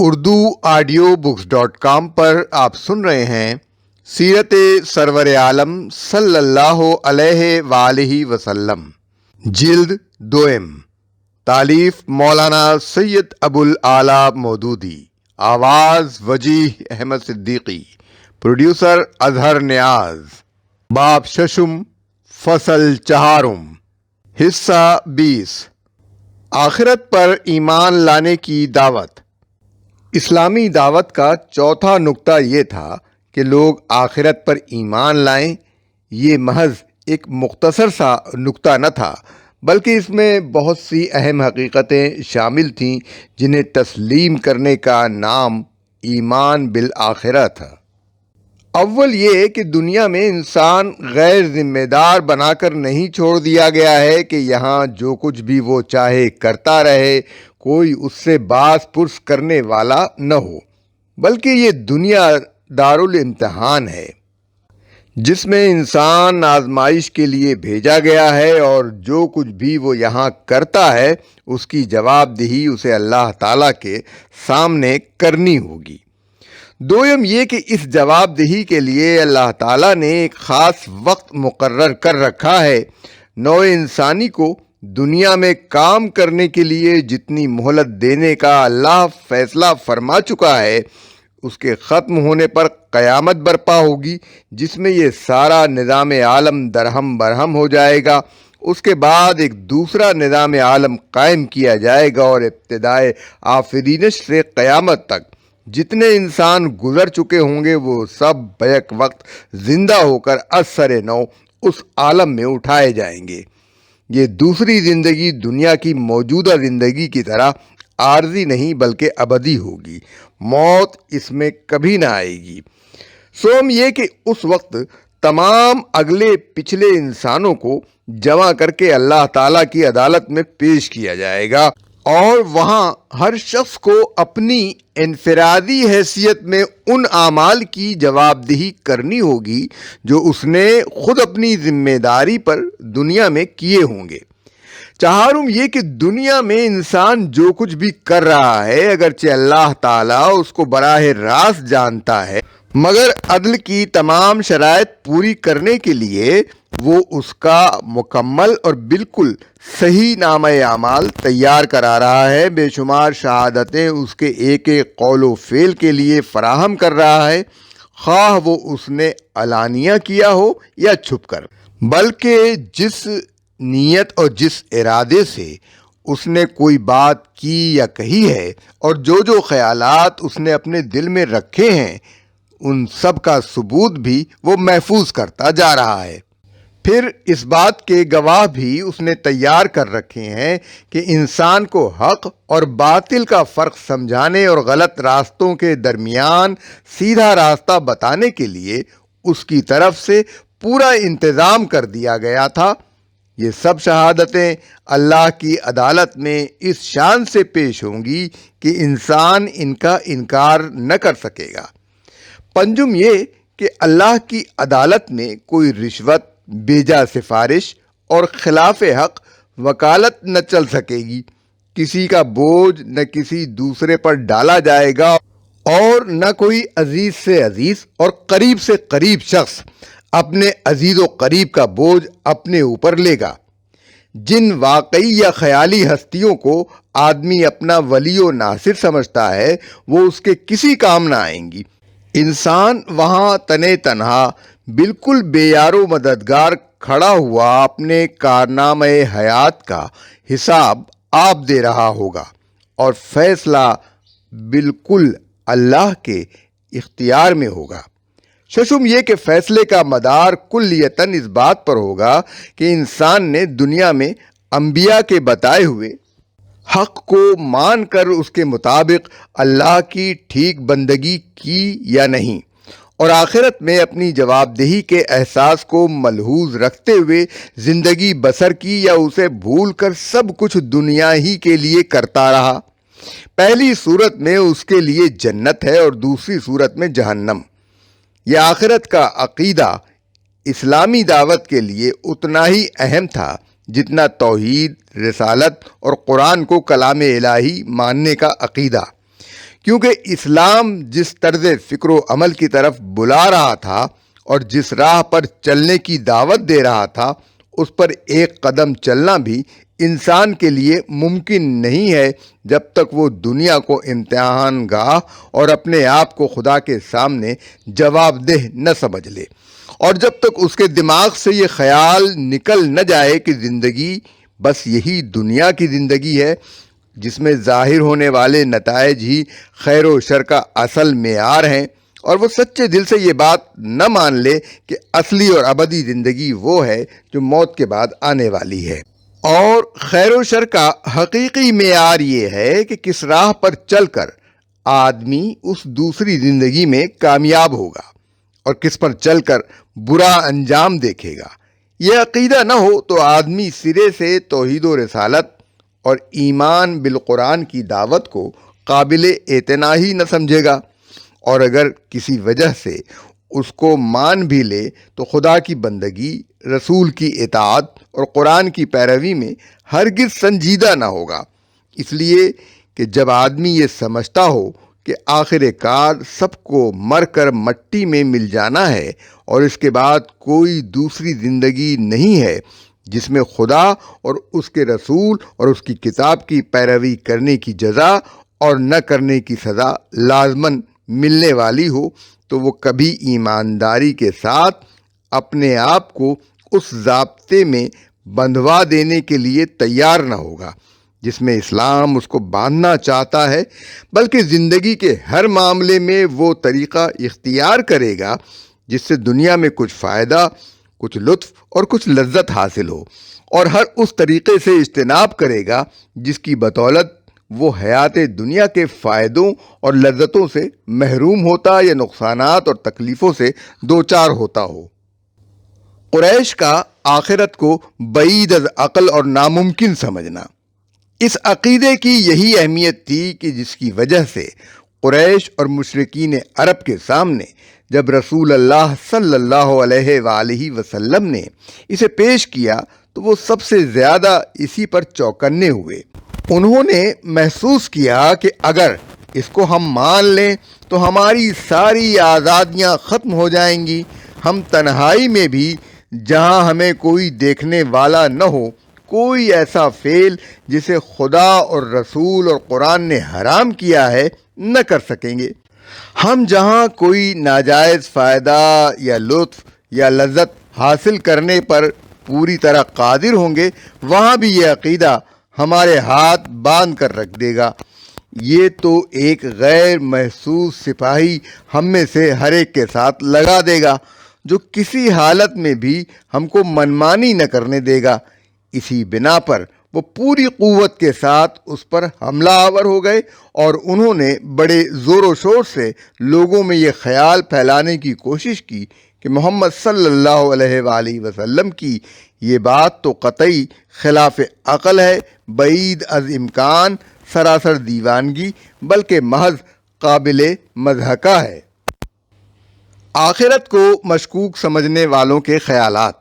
Urdu audio books .com پر آپ سن رہے ہیں سیرت سرور عالم صلی اللہ علیہ وآلہ وسلم، جلد دوئم، تالیف مولانا سید ابو العلا مودودی، آواز وجیح احمد صدیقی، پروڈیوسر اظہر نیاز، باب ششم، فصل چہارم، حصہ 20، آخرت پر ایمان لانے کی دعوت۔ اسلامی دعوت کا چوتھا نقطہ یہ تھا کہ لوگ آخرت پر ایمان لائیں۔ یہ محض ایک مختصر سا نقطہ نہ تھا، بلکہ اس میں بہت سی اہم حقیقتیں شامل تھیں جنہیں تسلیم کرنے کا نام ایمان بالآخرہ تھا۔ اول یہ کہ دنیا میں انسان غیر ذمہ دار بنا کر نہیں چھوڑ دیا گیا ہے کہ یہاں جو کچھ بھی وہ چاہے کرتا رہے، کوئی اس سے باز پرس کرنے والا نہ ہو، بلکہ یہ دنیا دارالامتحان ہے جس میں انسان آزمائش کے لیے بھیجا گیا ہے، اور جو کچھ بھی وہ یہاں کرتا ہے اس کی جواب دہی اسے اللہ تعالیٰ کے سامنے کرنی ہوگی۔ دویم یہ کہ اس جواب دہی کے لیے اللہ تعالیٰ نے ایک خاص وقت مقرر کر رکھا ہے۔ نوع انسانی کو دنیا میں کام کرنے کے لیے جتنی مہلت دینے کا اللہ فیصلہ فرما چکا ہے، اس کے ختم ہونے پر قیامت برپا ہوگی، جس میں یہ سارا نظام عالم درہم برہم ہو جائے گا۔ اس کے بعد ایک دوسرا نظام عالم قائم کیا جائے گا، اور ابتدائے آفرینش سے قیامت تک جتنے انسان گزر چکے ہوں گے وہ سب بیک وقت زندہ ہو کر اثر نو اس عالم میں اٹھائے جائیں گے۔ یہ دوسری زندگی دنیا کی موجودہ زندگی کی طرح عارضی نہیں بلکہ ابدی ہوگی، موت اس میں کبھی نہ آئے گی۔ سوم یہ کہ اس وقت تمام اگلے پچھلے انسانوں کو جمع کر کے اللہ تعالیٰ کی عدالت میں پیش کیا جائے گا، اور وہاں ہر شخص کو اپنی انفرادی حیثیت میں ان اعمال کی جواب دہی کرنی ہوگی جو اس نے خود اپنی ذمہ داری پر دنیا میں کیے ہوں گے۔ چہارم یہ کہ دنیا میں انسان جو کچھ بھی کر رہا ہے، اگرچہ اللہ تعالیٰ اس کو براہ راست جانتا ہے، مگر عدل کی تمام شرائط پوری کرنے کے لیے وہ اس کا مکمل اور بالکل صحیح نامہ اعمال تیار کرا رہا ہے، بے شمار شہادتیں اس کے ایک ایک قول و فعل کے لیے فراہم کر رہا ہے، خواہ وہ اس نے علانیہ کیا ہو یا چھپ کر۔ بلکہ جس نیت اور جس ارادے سے اس نے کوئی بات کی یا کہی ہے، اور جو خیالات اس نے اپنے دل میں رکھے ہیں، ان سب کا ثبوت بھی وہ محفوظ کرتا جا رہا ہے۔ پھر اس بات کے گواہ بھی اس نے تیار کر رکھے ہیں کہ انسان کو حق اور باطل کا فرق سمجھانے اور غلط راستوں کے درمیان سیدھا راستہ بتانے کے لیے اس کی طرف سے پورا انتظام کر دیا گیا تھا۔ یہ سب شہادتیں اللہ کی عدالت میں اس شان سے پیش ہوں گی کہ انسان ان کا انکار نہ کر سکے گا۔ پنجم یہ کہ اللہ کی عدالت میں کوئی رشوت، بیجا سفارش اور خلاف حق وکالت نہ چل سکے گی۔ کسی کا بوجھ نہ کسی دوسرے پر ڈالا جائے گا، اور نہ کوئی عزیز سے عزیز اور قریب سے قریب شخص اپنے عزیز و قریب کا بوجھ اپنے اوپر لے گا۔ جن واقعی یا خیالی ہستیوں کو آدمی اپنا ولی و ناصر سمجھتا ہے، وہ اس کے کسی کام نہ آئیں گی۔ انسان وہاں تنے تنہا، بالکل بے یار و مددگار کھڑا ہوا اپنے کارنامہ حیات کا حساب آپ دے رہا ہوگا، اور فیصلہ بالکل اللہ کے اختیار میں ہوگا۔ ششم یہ کہ فیصلے کا مدار کلیتاً اس بات پر ہوگا کہ انسان نے دنیا میں انبیاء کے بتائے ہوئے حق کو مان کر اس کے مطابق اللہ کی ٹھیک بندگی کی یا نہیں، اور آخرت میں اپنی جواب دہی کے احساس کو ملحوظ رکھتے ہوئے زندگی بسر کی یا اسے بھول کر سب کچھ دنیا ہی کے لیے کرتا رہا۔ پہلی صورت میں اس کے لیے جنت ہے، اور دوسری صورت میں جہنم۔ یہ آخرت کا عقیدہ اسلامی دعوت کے لیے اتنا ہی اہم تھا جتنا توحید، رسالت اور قرآن کو کلام الہی ماننے کا عقیدہ، کیونکہ اسلام جس طرز فکر و عمل کی طرف بلا رہا تھا اور جس راہ پر چلنے کی دعوت دے رہا تھا، اس پر ایک قدم چلنا بھی انسان کے لیے ممکن نہیں ہے جب تک وہ دنیا کو امتحان گاہ اور اپنے آپ کو خدا کے سامنے جواب دہ نہ سمجھ لے، اور جب تک اس کے دماغ سے یہ خیال نکل نہ جائے کہ زندگی بس یہی دنیا کی زندگی ہے جس میں ظاہر ہونے والے نتائج ہی خیر و شر کا اصل معیار ہیں، اور وہ سچے دل سے یہ بات نہ مان لے کہ اصلی اور ابدی زندگی وہ ہے جو موت کے بعد آنے والی ہے، اور خیر و شر کا حقیقی معیار یہ ہے کہ کس راہ پر چل کر آدمی اس دوسری زندگی میں کامیاب ہوگا اور کس پر چل کر برا انجام دیکھے گا۔ یہ عقیدہ نہ ہو تو آدمی سرے سے توحید و رسالت اور ایمان بالقرآن کی دعوت کو قابل اعتنا ہی نہ سمجھے گا، اور اگر کسی وجہ سے اس کو مان بھی لے تو خدا کی بندگی، رسول کی اطاعت اور قرآن کی پیروی میں ہرگز سنجیدہ نہ ہوگا، اس لیے کہ جب آدمی یہ سمجھتا ہو کہ آخر کار سب کو مر کر مٹی میں مل جانا ہے اور اس کے بعد کوئی دوسری زندگی نہیں ہے جس میں خدا اور اس کے رسول اور اس کی کتاب کی پیروی کرنے کی جزا اور نہ کرنے کی سزا لازماً ملنے والی ہو، تو وہ کبھی ایمانداری کے ساتھ اپنے آپ کو اس ضابطے میں بندھوا دینے کے لیے تیار نہ ہوگا جس میں اسلام اس کو باندھنا چاہتا ہے، بلکہ زندگی کے ہر معاملے میں وہ طریقہ اختیار کرے گا جس سے دنیا میں کچھ فائدہ، کچھ لطف اور کچھ لذت حاصل ہو، اور ہر اس طریقے سے اجتناب کرے گا جس کی بدولت وہ حیات دنیا کے فائدوں اور لذتوں سے محروم ہوتا یا نقصانات اور تکلیفوں سے دوچار ہوتا ہو۔ قریش کا آخرت کو بعید از عقل اور ناممکن سمجھنا، اس عقیدے کی یہی اہمیت تھی کہ جس کی وجہ سے قریش اور مشرکین عرب کے سامنے جب رسول اللہ صلی اللہ علیہ وآلہ وسلم نے اسے پیش کیا تو وہ سب سے زیادہ اسی پر چوکنے ہوئے۔ انہوں نے محسوس کیا کہ اگر اس کو ہم مان لیں تو ہماری ساری آزادیاں ختم ہو جائیں گی، ہم تنہائی میں بھی جہاں ہمیں کوئی دیکھنے والا نہ ہو کوئی ایسا فعل جسے خدا اور رسول اور قرآن نے حرام کیا ہے نہ کر سکیں گے، ہم جہاں کوئی ناجائز فائدہ یا لطف یا لذت حاصل کرنے پر پوری طرح قادر ہوں گے وہاں بھی یہ عقیدہ ہمارے ہاتھ باندھ کر رکھ دے گا۔ یہ تو ایک غیر محسوس سپاہی ہم میں سے ہر ایک کے ساتھ لگا دے گا جو کسی حالت میں بھی ہم کو منمانی نہ کرنے دے گا۔ اسی بنا پر وہ پوری قوت کے ساتھ اس پر حملہ آور ہو گئے اور انہوں نے بڑے زور و شور سے لوگوں میں یہ خیال پھیلانے کی کوشش کی کہ محمد صلی اللہ علیہ وآلہ وسلم کی یہ بات تو قطعی خلاف عقل ہے، بعید از امکان، سراسر دیوانگی، بلکہ محض قابل مضحکہ ہے۔ آخرت کو مشکوک سمجھنے والوں کے خیالات۔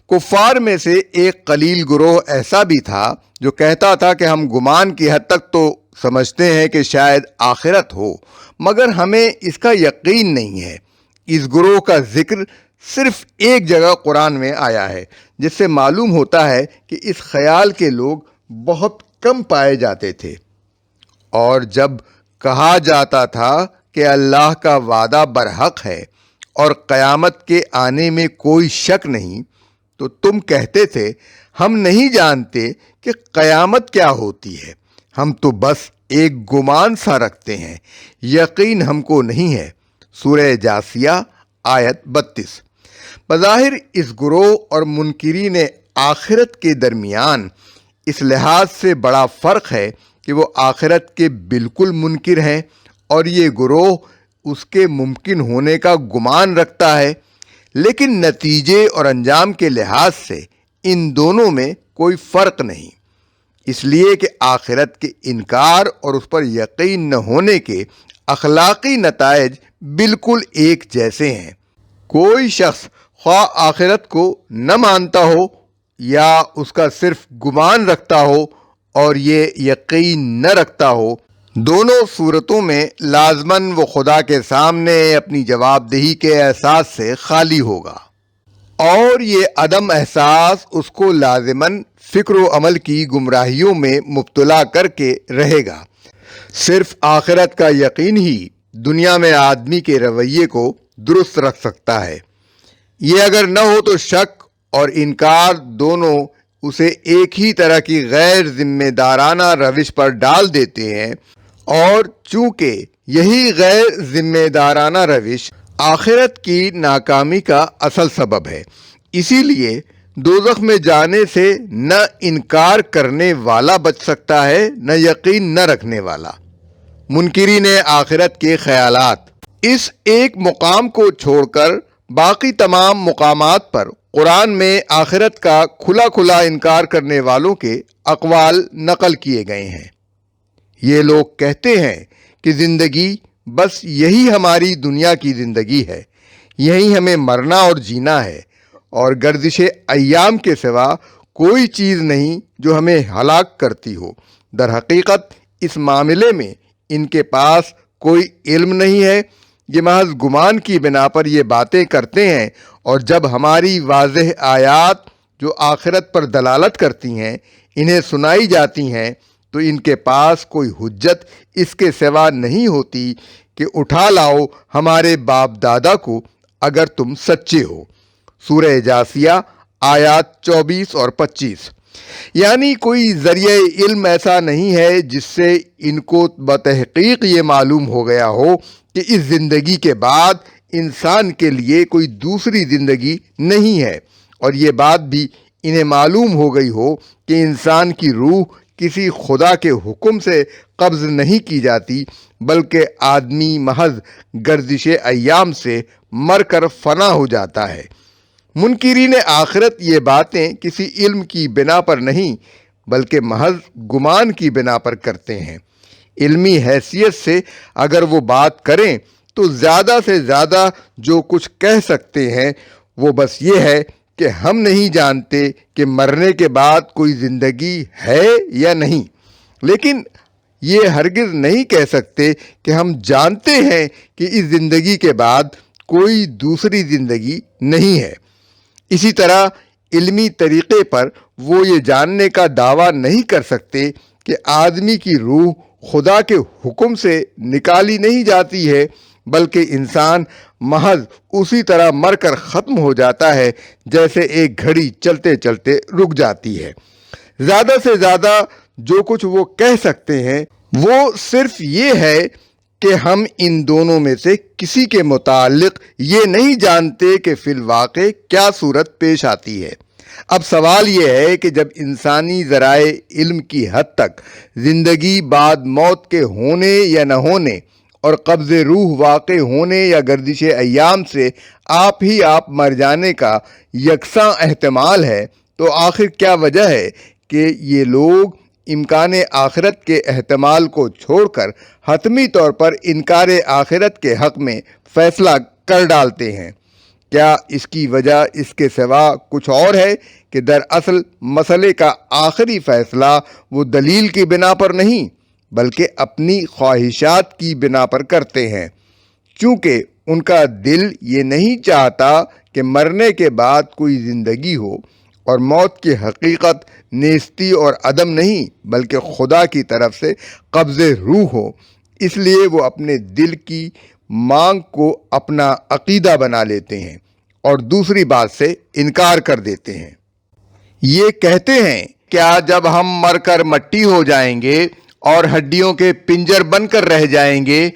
کفار میں سے ایک قلیل گروہ ایسا بھی تھا جو کہتا تھا کہ ہم گمان کی حد تک تو سمجھتے ہیں کہ شاید آخرت ہو، مگر ہمیں اس کا یقین نہیں ہے۔ اس گروہ کا ذکر صرف ایک جگہ قرآن میں آیا ہے، جس سے معلوم ہوتا ہے کہ اس خیال کے لوگ بہت کم پائے جاتے تھے۔ اور جب کہا جاتا تھا کہ اللہ کا وعدہ برحق ہے اور قیامت کے آنے میں کوئی شک نہیں، تو تم کہتے تھے ہم نہیں جانتے کہ قیامت کیا ہوتی ہے، ہم تو بس ایک گمان سا رکھتے ہیں، یقین ہم کو نہیں ہے۔ سورہ جاثیہ آیت 32۔ بظاہر اس گروہ اور منکرین آخرت کے درمیان اس لحاظ سے بڑا فرق ہے کہ وہ آخرت کے بالکل منکر ہیں اور یہ گروہ اس کے ممکن ہونے کا گمان رکھتا ہے، لیکن نتیجے اور انجام کے لحاظ سے ان دونوں میں کوئی فرق نہیں، اس لیے کہ آخرت کے انکار اور اس پر یقین نہ ہونے کے اخلاقی نتائج بالکل ایک جیسے ہیں۔ کوئی شخص خواہ آخرت کو نہ مانتا ہو یا اس کا صرف گمان رکھتا ہو اور یہ یقین نہ رکھتا ہو دونوں صورتوں میں لازماً وہ خدا کے سامنے اپنی جواب دہی کے احساس سے خالی ہوگا، اور یہ عدم احساس اس کو لازماً فکر و عمل کی گمراہیوں میں مبتلا کر کے رہے گا۔ صرف آخرت کا یقین ہی دنیا میں آدمی کے رویے کو درست رکھ سکتا ہے۔ یہ اگر نہ ہو تو شک اور انکار دونوں اسے ایک ہی طرح کی غیر ذمہ دارانہ روش پر ڈال دیتے ہیں، اور چونکہ یہی غیر ذمہ دارانہ روش آخرت کی ناکامی کا اصل سبب ہے، اسی لیے دوزخ میں جانے سے نہ انکار کرنے والا بچ سکتا ہے، نہ یقین نہ رکھنے والا۔ منکرین آخرت کے خیالات۔ اس ایک مقام کو چھوڑ کر باقی تمام مقامات پر قرآن میں آخرت کا کھلا کھلا انکار کرنے والوں کے اقوال نقل کیے گئے ہیں۔ یہ لوگ کہتے ہیں کہ زندگی بس یہی ہماری دنیا کی زندگی ہے، یہی ہمیں مرنا اور جینا ہے، اور گردش ایام کے سوا کوئی چیز نہیں جو ہمیں ہلاک کرتی ہو۔ در حقیقت اس معاملے میں ان کے پاس کوئی علم نہیں ہے، یہ محض گمان کی بنا پر یہ باتیں کرتے ہیں، اور جب ہماری واضح آیات جو آخرت پر دلالت کرتی ہیں انہیں سنائی جاتی ہیں تو ان کے پاس کوئی حجت اس کے سوا نہیں ہوتی کہ اٹھا لاؤ ہمارے باپ دادا کو اگر تم سچے ہو۔ سورہ جاثیہ آیات 24 اور 25۔ یعنی کوئی ذریعہ علم ایسا نہیں ہے جس سے ان کو بتحقیق یہ معلوم ہو گیا ہو کہ اس زندگی کے بعد انسان کے لیے کوئی دوسری زندگی نہیں ہے، اور یہ بات بھی انہیں معلوم ہو گئی ہو کہ انسان کی روح کسی خدا کے حکم سے قبض نہیں کی جاتی، بلکہ آدمی محض گردش ایام سے مر کر فنا ہو جاتا ہے۔ منکرین آخرت یہ باتیں کسی علم کی بنا پر نہیں بلکہ محض گمان کی بنا پر کرتے ہیں۔ علمی حیثیت سے اگر وہ بات کریں تو زیادہ سے زیادہ جو کچھ کہہ سکتے ہیں وہ بس یہ ہے کہ ہم نہیں جانتے کہ مرنے کے بعد کوئی زندگی ہے یا نہیں، لیکن یہ ہرگز نہیں کہہ سکتے کہ ہم جانتے ہیں کہ اس زندگی کے بعد کوئی دوسری زندگی نہیں ہے۔ اسی طرح علمی طریقے پر وہ یہ جاننے کا دعویٰ نہیں کر سکتے کہ آدمی کی روح خدا کے حکم سے نکالی نہیں جاتی ہے، بلکہ انسان محض اسی طرح مر کر ختم ہو جاتا ہے جیسے ایک گھڑی چلتے چلتے رک جاتی ہے۔ زیادہ سے زیادہ جو کچھ وہ کہہ سکتے ہیں وہ صرف یہ ہے کہ ہم ان دونوں میں سے کسی کے متعلق یہ نہیں جانتے کہ فی الواقع کیا صورت پیش آتی ہے۔ اب سوال یہ ہے کہ جب انسانی ذرائع علم کی حد تک زندگی بعد موت کے ہونے یا نہ ہونے اور قبض روح واقع ہونے یا گردش ایام سے آپ ہی آپ مر جانے کا یکساں احتمال ہے، تو آخر کیا وجہ ہے کہ یہ لوگ امکان آخرت کے احتمال کو چھوڑ کر حتمی طور پر انکار آخرت کے حق میں فیصلہ کر ڈالتے ہیں؟ کیا اس کی وجہ اس کے سوا کچھ اور ہے کہ دراصل مسئلے کا آخری فیصلہ وہ دلیل کی بنا پر نہیں بلکہ اپنی خواہشات کی بنا پر کرتے ہیں، چونکہ ان کا دل یہ نہیں چاہتا کہ مرنے کے بعد کوئی زندگی ہو، اور موت کی حقیقت نیستی اور عدم نہیں بلکہ خدا کی طرف سے قبض روح ہو، اس لیے وہ اپنے دل کی مانگ کو اپنا عقیدہ بنا لیتے ہیں اور دوسری بات سے انکار کر دیتے ہیں۔ یہ کہتے ہیں کیا جب ہم مر کر مٹی ہو جائیں گے اور ہڈیوں کے پنجر بن کر رہ جائیں گے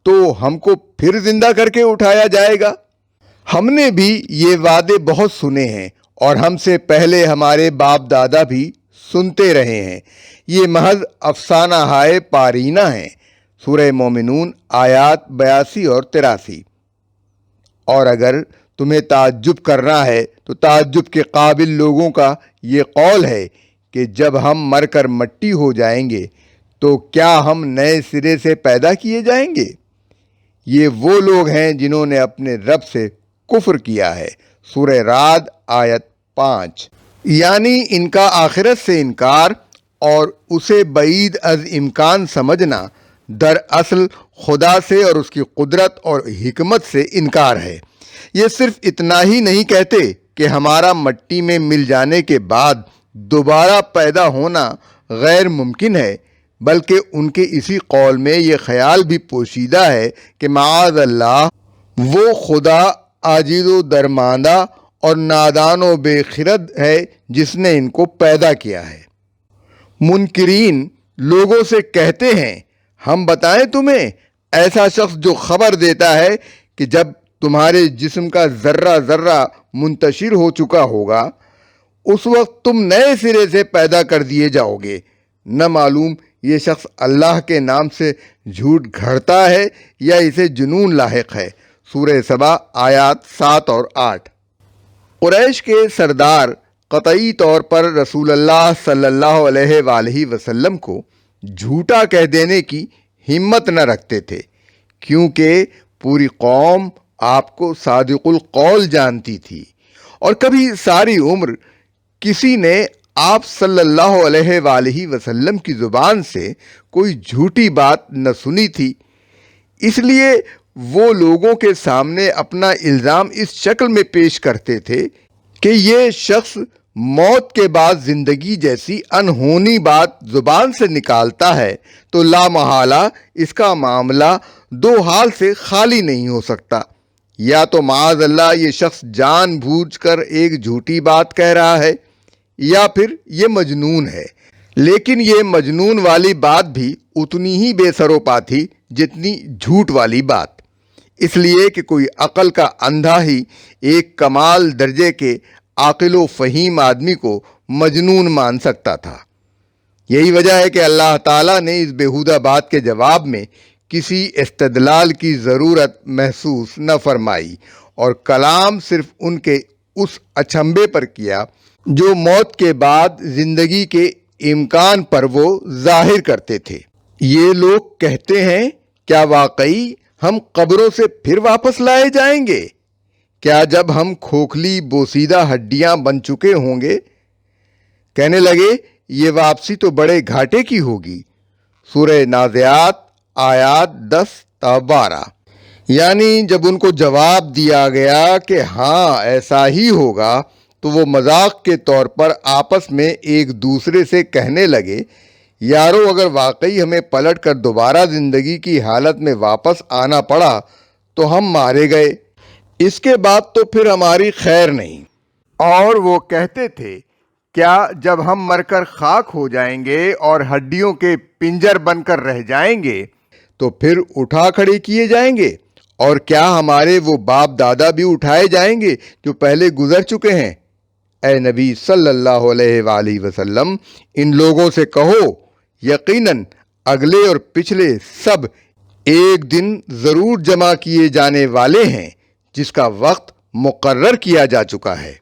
تو ہم کو پھر زندہ کر کے اٹھایا جائے گا؟ ہم نے بھی یہ وعدے بہت سنے ہیں اور ہم سے پہلے ہمارے باپ دادا بھی سنتے رہے ہیں، یہ محض افسانہ ہائے پارینہ ہیں۔ سورہ مومنون آیات 82 اور 83۔ اور اگر تمہیں تعجب کرنا ہے تو تعجب کے قابل لوگوں کا یہ قول ہے کہ جب ہم مر کر مٹی ہو جائیں گے تو کیا ہم نئے سرے سے پیدا کیے جائیں گے؟ یہ وہ لوگ ہیں جنہوں نے اپنے رب سے کفر کیا ہے۔ سورہ رعد آیت 5۔ یعنی ان کا آخرت سے انکار اور اسے بعید از امکان سمجھنا دراصل خدا سے اور اس کی قدرت اور حکمت سے انکار ہے۔ یہ صرف اتنا ہی نہیں کہتے کہ ہمارا مٹی میں مل جانے کے بعد دوبارہ پیدا ہونا غیر ممکن ہے، بلکہ ان کے اسی قول میں یہ خیال بھی پوشیدہ ہے کہ معاذ اللہ وہ خدا عاجز و درماندہ اور نادان و بے خرد ہے جس نے ان کو پیدا کیا ہے۔ منکرین لوگوں سے کہتے ہیں، ہم بتائیں تمہیں ایسا شخص جو خبر دیتا ہے کہ جب تمہارے جسم کا ذرہ ذرہ منتشر ہو چکا ہوگا اس وقت تم نئے سرے سے پیدا کر دیے جاؤ گے۔ نہ معلوم یہ شخص اللہ کے نام سے جھوٹ گھڑتا ہے یا اسے جنون لاحق ہے۔ سورہ سبا آیات 7 اور 8۔ قریش کے سردار قطعی طور پر رسول اللہ صلی اللہ علیہ وآلہ وسلم کو جھوٹا کہہ دینے کی ہمت نہ رکھتے تھے، کیونکہ پوری قوم آپ کو صادق القول جانتی تھی اور کبھی ساری عمر کسی نے آپ صلی اللہ علیہ وآلہ وسلم کی زبان سے کوئی جھوٹی بات نہ سنی تھی۔ اس لیے وہ لوگوں کے سامنے اپنا الزام اس شکل میں پیش کرتے تھے کہ یہ شخص موت کے بعد زندگی جیسی انہونی بات زبان سے نکالتا ہے تو لا محالہ اس کا معاملہ دو حال سے خالی نہیں ہو سکتا، یا تو معاذ اللہ یہ شخص جان بوجھ کر ایک جھوٹی بات کہہ رہا ہے یا پھر یہ مجنون ہے۔ لیکن یہ مجنون والی بات بھی اتنی ہی بے سر و پا تھی جتنی جھوٹ والی بات، اس لیے کہ کوئی عقل کا اندھا ہی ایک کمال درجے کے عاقل و فہیم آدمی کو مجنون مان سکتا تھا۔ یہی وجہ ہے کہ اللہ تعالیٰ نے اس بیہودہ بات کے جواب میں کسی استدلال کی ضرورت محسوس نہ فرمائی اور کلام صرف ان کے اس اچنبھے پر کیا جو موت کے بعد زندگی کے امکان پر وہ ظاہر کرتے تھے۔ یہ لوگ کہتے ہیں، کیا واقعی ہم قبروں سے پھر واپس لائے جائیں گے؟ کیا جب ہم کھوکھلی بوسیدہ ہڈیاں بن چکے ہوں گے؟ کہنے لگے، یہ واپسی تو بڑے گھاٹے کی ہوگی۔ سورہ نازعات آیات 10 تا 12۔ یعنی جب ان کو جواب دیا گیا کہ ہاں ایسا ہی ہوگا تو وہ مذاق کے طور پر آپس میں ایک دوسرے سے کہنے لگے، یارو اگر واقعی ہمیں پلٹ کر دوبارہ زندگی کی حالت میں واپس آنا پڑا تو ہم مارے گئے، اس کے بعد تو پھر ہماری خیر نہیں۔ اور وہ کہتے تھے، کیا جب ہم مر کر خاک ہو جائیں گے اور ہڈیوں کے پنجر بن کر رہ جائیں گے تو پھر اٹھا کھڑے کیے جائیں گے؟ اور کیا ہمارے وہ باپ دادا بھی اٹھائے جائیں گے جو پہلے گزر چکے ہیں؟ اے نبی صلی اللہ علیہ وآلہ وسلم، ان لوگوں سے کہو، یقیناً اگلے اور پچھلے سب ایک دن ضرور جمع کیے جانے والے ہیں جس کا وقت مقرر کیا جا چکا ہے۔